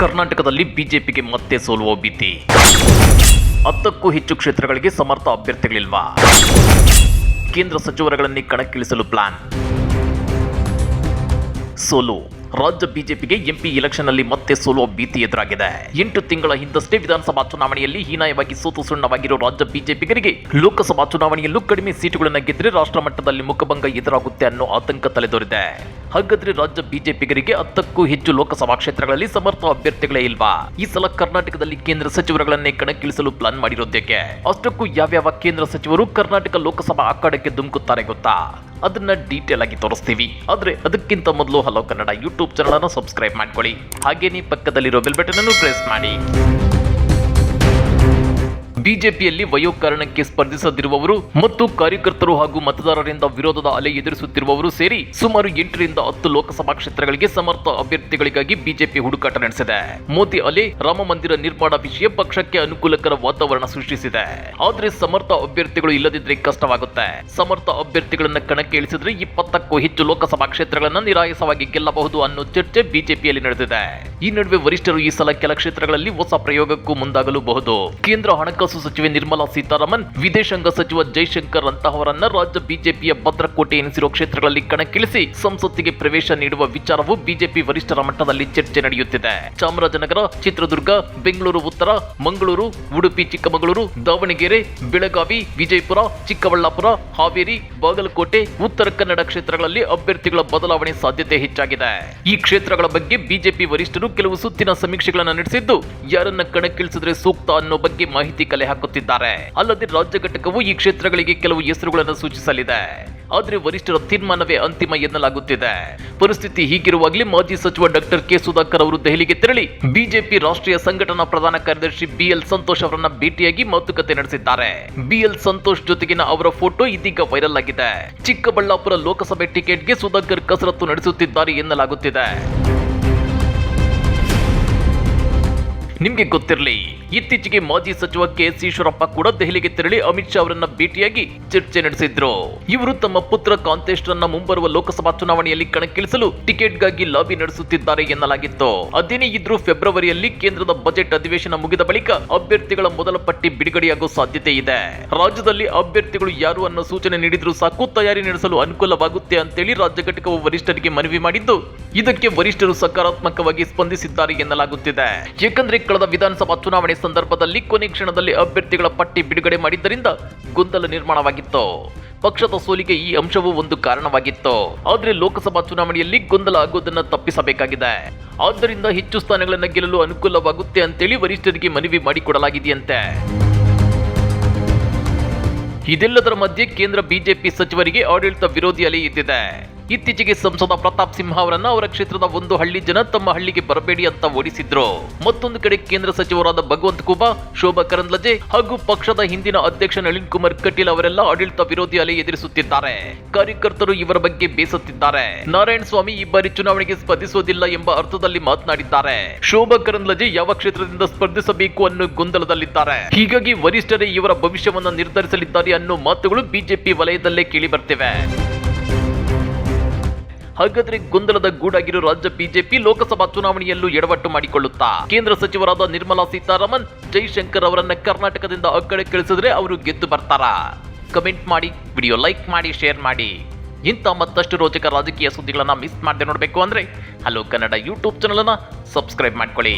ಕರ್ನಾಟಕದಲ್ಲಿ ಬಿಜೆಪಿಗೆ ಮತ್ತೆ ಸೋಲುವ ಭೀತಿ. 10ಕ್ಕೂ ಹೆಚ್ಚು ಕ್ಷೇತ್ರಗಳಿಗೆ ಸಮರ್ಥ ಅಭ್ಯರ್ಥಿಗಳಿಲ್ವಾ? ಕೇಂದ್ರ ಸಚಿವರುಗಳನ್ನೇ ಕಣಕ್ಕಿಳಿಸಲು ಪ್ಲಾನ್. ಸೋಲು. ರಾಜ್ಯ ಬಿಜೆಪಿಗೆ ಎಂಪಿ ಎಲೆಕ್ಷನ್ನಲ್ಲಿ ಮತ್ತೆ ಸೋಲುವ ಭೀತಿ ಎದುರಾಗಿದೆ. 8 ತಿಂಗಳ ಹಿಂದಷ್ಟೇ ವಿಧಾನಸಭಾ ಚುನಾವಣೆಯಲ್ಲಿ ಹೀನಾಯವಾಗಿ ಸೋತು ಸುಣ್ಣವಾಗಿರೋ ರಾಜ್ಯ ಬಿಜೆಪಿಗರಿಗೆ ಲೋಕಸಭಾ ಚುನಾವಣೆಯಲ್ಲೂ ಕಡಿಮೆ ಸೀಟುಗಳನ್ನು ಗೆದ್ದರೆ ರಾಷ್ಟ್ರ ಮಟ್ಟದಲ್ಲಿ ಮುಖಭಂಗ ಎದುರಾಗುತ್ತೆ ಅನ್ನೋ ಆತಂಕ ತಲೆದೋರಿದೆ. ಹಾಗಾದ್ರೆ ರಾಜ್ಯ ಬಿಜೆಪಿಗರಿಗೆ 10ಕ್ಕೂ ಹೆಚ್ಚು ಲೋಕಸಭಾ ಕ್ಷೇತ್ರಗಳಲ್ಲಿ ಸಮರ್ಥ ಅಭ್ಯರ್ಥಿಗಳೇ ಇಲ್ವಾ? ಈ ಸಲ ಕರ್ನಾಟಕದಲ್ಲಿ ಕೇಂದ್ರ ಸಚಿವರುಗಳನ್ನೇ ಕಣಕ್ಕಿಳಿಸಲು ಪ್ಲಾನ್ ಮಾಡಿರೋದಕ್ಕೆ. ಅಷ್ಟಕ್ಕೂ ಯಾವ್ಯಾವ ಕೇಂದ್ರ ಸಚಿವರು ಕರ್ನಾಟಕ ಲೋಕಸಭಾ ಅಖಾಡಕ್ಕೆ ಧುಮುಕುತ್ತಾರೆ ಗೊತ್ತಾ? ಅದನ್ನ ಡೀಟೇಲ್ ಆಗಿ ತೋರಿಸ್ತೀವಿ. ಆದ್ರೆ ಅದಕ್ಕಿಂತ ಮೊದಲು ಹಲೋ ಕನ್ನಡ ಯೂಟ್ಯೂಬ್ ಚಾನಲ್ ಅನ್ನು ಸಬ್ಸ್ಕ್ರೈಬ್ ಮಾಡ್ಕೊಳ್ಳಿ. ಹಾಗೇನೇ ಪಕ್ಕದಲ್ಲಿರೋ ಬೆಲ್ ಬಟನ್ ಅನ್ನು ಪ್ರೆಸ್ ಮಾಡಿ. ಬಿಜೆಪಿಯಲ್ಲಿ ವಯೋಕಾರಣಕ್ಕೆ ಸ್ಪರ್ಧಿಸದಿರುವವರು ಮತ್ತು ಕಾರ್ಯಕರ್ತರು ಹಾಗೂ ಮತದಾರರಿಂದ ವಿರೋಧದ ಅಲೆ ಎದುರಿಸುತ್ತಿರುವವರು ಸೇರಿ ಸುಮಾರು 8 ರಿಂದ 10 ಲೋಕಸಭಾ ಕ್ಷೇತ್ರಗಳಿಗೆ ಸಮರ್ಥ ಅಭ್ಯರ್ಥಿಗಳಿಗಾಗಿ ಬಿಜೆಪಿ ಹುಡುಕಾಟ ನಡೆಸಿದೆ. ಮೋದಿ ಅಲೆ, ರಾಮ ಮಂದಿರ ನಿರ್ಮಾಣ ವಿಷಯ ಪಕ್ಷಕ್ಕೆ ಅನುಕೂಲಕರ ವಾತಾವರಣ ಸೃಷ್ಟಿಸಿದೆ. ಆದ್ರೆ ಸಮರ್ಥ ಅಭ್ಯರ್ಥಿಗಳು ಇಲ್ಲದಿದ್ರೆ ಕಷ್ಟವಾಗುತ್ತೆ. ಸಮರ್ಥ ಅಭ್ಯರ್ಥಿಗಳನ್ನ ಕಣಕ್ಕೆ ಇಳಿಸಿದ್ರೆ 20ಕ್ಕೂ ಹೆಚ್ಚು ಲೋಕಸಭಾ ಕ್ಷೇತ್ರಗಳನ್ನ ನಿರಾಯಸವಾಗಿ ಗೆಲ್ಲಬಹುದು ಅನ್ನೋ ಚರ್ಚೆ ಬಿಜೆಪಿಯಲ್ಲಿ ನಡೆದಿದೆ. ಈ ನಡುವೆ ವರಿಷ್ಠರು ಈ ಸಲ ಕೆಲ ಕ್ಷೇತ್ರಗಳಲ್ಲಿ ಹೊಸ ಪ್ರಯೋಗಕ್ಕೂ ಮುಂದಾಗಲೂಬಹುದು. ಕೇಂದ್ರ ಹಣಕಾಸು ಸಚಿವೆ ನಿರ್ಮಲಾ ಸೀತಾರಾಮನ್, ವಿದೇಶಾಂಗ ಸಚಿವ ಜೈಶಂಕರ್ ಅಂತಹವರನ್ನ ರಾಜ್ಯ ಬಿಜೆಪಿಯ ಭದ್ರಕೋಟೆ ಎನಿಸಿರುವ ಕ್ಷೇತ್ರಗಳಲ್ಲಿ ಕಣಕ್ಕಿಳಿಸಿ ಸಂಸತ್ತಿಗೆ ಪ್ರವೇಶ ನೀಡುವ ವಿಚಾರವು ಬಿಜೆಪಿ ವರಿಷ್ಠರ ಮಟ್ಟದಲ್ಲಿ ಚರ್ಚೆ ನಡೆಯುತ್ತಿದೆ. ಚಾಮರಾಜನಗರ, ಚಿತ್ರದುರ್ಗ, ಬೆಂಗಳೂರು ಉತ್ತರ, ಮಂಗಳೂರು, ಉಡುಪಿ, ಚಿಕ್ಕಮಗಳೂರು, ದಾವಣಗೆರೆ, ಬೆಳಗಾವಿ, ವಿಜಯಪುರ, ಚಿಕ್ಕಬಳ್ಳಾಪುರ, ಹಾವೇರಿ, ಬಾಗಲಕೋಟೆ, ಉತ್ತರ ಕನ್ನಡ ಕ್ಷೇತ್ರಗಳಲ್ಲಿ ಅಭ್ಯರ್ಥಿಗಳ ಬದಲಾವಣೆ ಸಾಧ್ಯತೆ ಹೆಚ್ಚಾಗಿದೆ. ಈ ಕ್ಷೇತ್ರಗಳ ಬಗ್ಗೆ ಬಿಜೆಪಿ ವರಿಷ್ಠರು ಕೆಲವು ಸುತ್ತಿನ ಸಮೀಕ್ಷೆಗಳನ್ನು ನಡೆಸಿದ್ದು, ಯಾರನ್ನ ಕಣಕ್ಕಿಳಿಸಿದ್ರೆ ಸೂಕ್ತ ಅನ್ನೋ ಬಗ್ಗೆ ಮಾಹಿತಿ ಕಲೆ ಹಾಕುತ್ತಿದ್ದಾರೆ. ಅಲ್ಲದೆ ರಾಜ್ಯ ಘಟಕವು ಈ ಕ್ಷೇತ್ರಗಳಿಗೆ ಕೆಲವು ಹೆಸರುಗಳನ್ನು ಸೂಚಿಸಲಿದೆ. ಆದ್ರೆ ವರಿಷ್ಠರ ತೀರ್ಮಾನವೇ ಅಂತಿಮ ಎನ್ನಲಾಗುತ್ತಿದೆ. ಪರಿಸ್ಥಿತಿ ಹೀಗಿರುವಾಗಲೇ ಮಾಜಿ ಸಚಿವ ಡಾಕ್ಟರ್ ಕೆ ಸುಧಾಕರ್ ಅವರು ದೆಹಲಿಗೆ ತೆರಳಿ ಬಿಜೆಪಿ ರಾಷ್ಟ್ರೀಯ ಸಂಘಟನಾ ಪ್ರಧಾನ ಕಾರ್ಯದರ್ಶಿ ಬಿಎಲ್ ಸಂತೋಷ್ ಅವರನ್ನ ಭೇಟಿಯಾಗಿ ಮಾತುಕತೆ ನಡೆಸಿದ್ದಾರೆ. ಬಿಎಲ್ ಸಂತೋಷ್ ಜೊತೆಗಿನ ಅವರ ಫೋಟೋ ಇದೀಗ ವೈರಲ್ ಆಗಿದೆ. ಚಿಕ್ಕಬಳ್ಳಾಪುರ ಲೋಕಸಭೆ ಟಿಕೆಟ್ಗೆ ಸುಧಾಕರ್ ಕಸರತ್ತು ನಡೆಸುತ್ತಿದ್ದಾರೆ ಎನ್ನಲಾಗುತ್ತಿದೆ. ನಿಮ್ಗೆ ಗೊತ್ತಿರಲಿ, ಇತ್ತೀಚೆಗೆ ಮಾಜಿ ಸಚಿವ ಕೆಎಸ್ ಈಶ್ವರಪ್ಪ ಕೂಡ ದೆಹಲಿಗೆ ತೆರಳಿ ಅಮಿತ್ ಶಾ ಅವರನ್ನ ಭೇಟಿಯಾಗಿ ಚರ್ಚೆ ನಡೆಸಿದ್ರು. ಇವರು ತಮ್ಮ ಪುತ್ರ ಕಾಂತೇಶ್ ರನ್ನ ಮುಂಬರುವ ಲೋಕಸಭಾ ಚುನಾವಣೆಯಲ್ಲಿ ಕಣಕ್ಕಿಳಿಸಲು ಟಿಕೆಟ್ಗಾಗಿ ಲಾಬಿ ನಡೆಸುತ್ತಿದ್ದಾರೆ ಎನ್ನಲಾಗಿತ್ತು. ಅದೇನೇ ಇದ್ರೂ ಫೆಬ್ರವರಿಯಲ್ಲಿ ಕೇಂದ್ರದ ಬಜೆಟ್ ಅಧಿವೇಶನ ಮುಗಿದ ಬಳಿಕ ಅಭ್ಯರ್ಥಿಗಳ ಮೊದಲ ಪಟ್ಟಿ ಬಿಡುಗಡೆಯಾಗುವ ಸಾಧ್ಯತೆ ಇದೆ. ರಾಜ್ಯದಲ್ಲಿ ಅಭ್ಯರ್ಥಿಗಳು ಯಾರು ಅನ್ನೋ ಸೂಚನೆ ನೀಡಿದ್ರೂ ಸಾಕು, ತಯಾರಿ ನಡೆಸಲು ಅನುಕೂಲವಾಗುತ್ತೆ ಅಂತೇಳಿ ರಾಜ್ಯ ಘಟಕವು ವರಿಷ್ಠರಿಗೆ ಮನವಿ ಮಾಡಿದ್ದು, ಇದಕ್ಕೆ ವರಿಷ್ಠರು ಸಕಾರಾತ್ಮಕವಾಗಿ ಸ್ಪಂದಿಸಿದ್ದಾರೆ ಎನ್ನಲಾಗುತ್ತಿದೆ. ಯಾಕಂದ್ರೆ ಕಳೆದ ವಿಧಾನಸಭಾ ಚುನಾವಣೆ ಸಂದರ್ಭದಲ್ಲಿ ಕೊನೆ ಕ್ಷಣದಲ್ಲಿ ಅಭ್ಯರ್ಥಿಗಳ ಪಟ್ಟಿ ಬಿಡುಗಡೆ ಮಾಡಿದ್ದರಿಂದ ಗೊಂದಲ ನಿರ್ಮಾಣವಾಗಿತ್ತು. ಪಕ್ಷದ ಸೋಲಿಗೆ ಈ ಅಂಶವೂ ಒಂದು ಕಾರಣವಾಗಿತ್ತು. ಆದ್ರೆ ಲೋಕಸಭಾ ಚುನಾವಣೆಯಲ್ಲಿ ಗೊಂದಲ ಆಗೋದನ್ನ ತಪ್ಪಿಸಬೇಕಾಗಿದೆ. ಆದ್ದರಿಂದ ಹೆಚ್ಚು ಸ್ಥಾನಗಳನ್ನು ಗೆಲ್ಲಲು ಅನುಕೂಲವಾಗುತ್ತೆ ಅಂತೇಳಿ ವರಿಷ್ಠರಿಗೆ ಮನವಿ ಮಾಡಿಕೊಡಲಾಗಿದೆಯಂತೆ. ಇದೆಲ್ಲದರ ಮಧ್ಯೆ ಕೇಂದ್ರ ಬಿಜೆಪಿ ಸಚಿವರಿಗೆ ಆಡಳಿತ ವಿರೋಧಿ ಅಲೆ ಎದ್ದಿದೆ. ಇತ್ತೀಚೆಗೆ ಸಂಸದ ಪ್ರತಾಪ್ ಸಿಂಹ ಅವರನ್ನ ಅವರ ಕ್ಷೇತ್ರದ ಒಂದು ಹಳ್ಳಿ ಜನ ತಮ್ಮ ಹಳ್ಳಿಗೆ ಬರಬೇಡಿ ಅಂತ ಓಡಿಸಿದ್ರು. ಮತ್ತೊಂದು ಕಡೆ ಕೇಂದ್ರ ಸಚಿವರಾದ ಭಗವಂತ ಖೂಬಾ, ಶೋಭಾ ಕರಂದ್ಲಾಜೆ ಹಾಗೂ ಪಕ್ಷದ ಹಿಂದಿನ ಅಧ್ಯಕ್ಷ ನಳಿನ್ ಕುಮಾರ್ ಕಟೀಲ್ ಅವರೆಲ್ಲ ಆಡಳಿತ ವಿರೋಧಿ ಅಲೆ ಎದುರಿಸುತ್ತಿದ್ದಾರೆ. ಕಾರ್ಯಕರ್ತರು ಇವರ ಬಗ್ಗೆ ಬೇಸತ್ತಿದ್ದಾರೆ. ನಾರಾಯಣ ಸ್ವಾಮಿ ಈ ಬಾರಿ ಚುನಾವಣೆಗೆ ಸ್ಪರ್ಧಿಸುವುದಿಲ್ಲ ಎಂಬ ಅರ್ಥದಲ್ಲಿ ಮಾತನಾಡಿದ್ದಾರೆ. ಶೋಭಾ ಕರಂದ್ಲಾಜೆ ಯಾವ ಕ್ಷೇತ್ರದಿಂದ ಸ್ಪರ್ಧಿಸಬೇಕು ಅನ್ನೋ ಗೊಂದಲದಲ್ಲಿದ್ದಾರೆ. ಹೀಗಾಗಿ ವರಿಷ್ಠರೇ ಇವರ ಭವಿಷ್ಯವನ್ನ ನಿರ್ಧರಿಸಲಿದ್ದಾರೆ ಅನ್ನೋ ಮಾತುಗಳು ಬಿಜೆಪಿ ವಲಯದಲ್ಲೇ ಕೇಳಿ ಬರ್ತಿವೆ. ಹಾಗಾದ್ರೆ ಗೊಂದಲದ ಗೂಡಾಗಿರೋ ರಾಜ್ಯ ಬಿಜೆಪಿ ಲೋಕಸಭಾ ಚುನಾವಣೆಯಲ್ಲೂ ಎಡವಟ್ಟು ಮಾಡಿಕೊಳ್ಳುತ್ತಾ ಕೇಂದ್ರ ಸಚಿವರಾದ ನಿರ್ಮಲಾ ಸೀತಾರಾಮನ್, ಜೈಶಂಕರ್ ಅವರನ್ನ ಕರ್ನಾಟಕದಿಂದ ಅಕ್ಕಳಿಸಿದ್ರೆ ಅವರು ಗೆದ್ದು ಬರ್ತಾರಾ? ಕಮೆಂಟ್ ಮಾಡಿ, ವಿಡಿಯೋ ಲೈಕ್ ಮಾಡಿ, ಶೇರ್ ಮಾಡಿ. ಇಂಥ ಮತ್ತಷ್ಟು ರೋಚಕ ರಾಜಕೀಯ ಸುದ್ದಿಗಳನ್ನ ಮಿಸ್ ಮಾಡದೆ ನೋಡಬೇಕು ಅಂದ್ರೆ ಹಲೋ ಕನ್ನಡ ಯೂಟ್ಯೂಬ್ ಚಾನಲ್ ಅನ್ನ ಸಬ್ಸ್ಕ್ರೈಬ್ ಮಾಡ್ಕೊಳ್ಳಿ.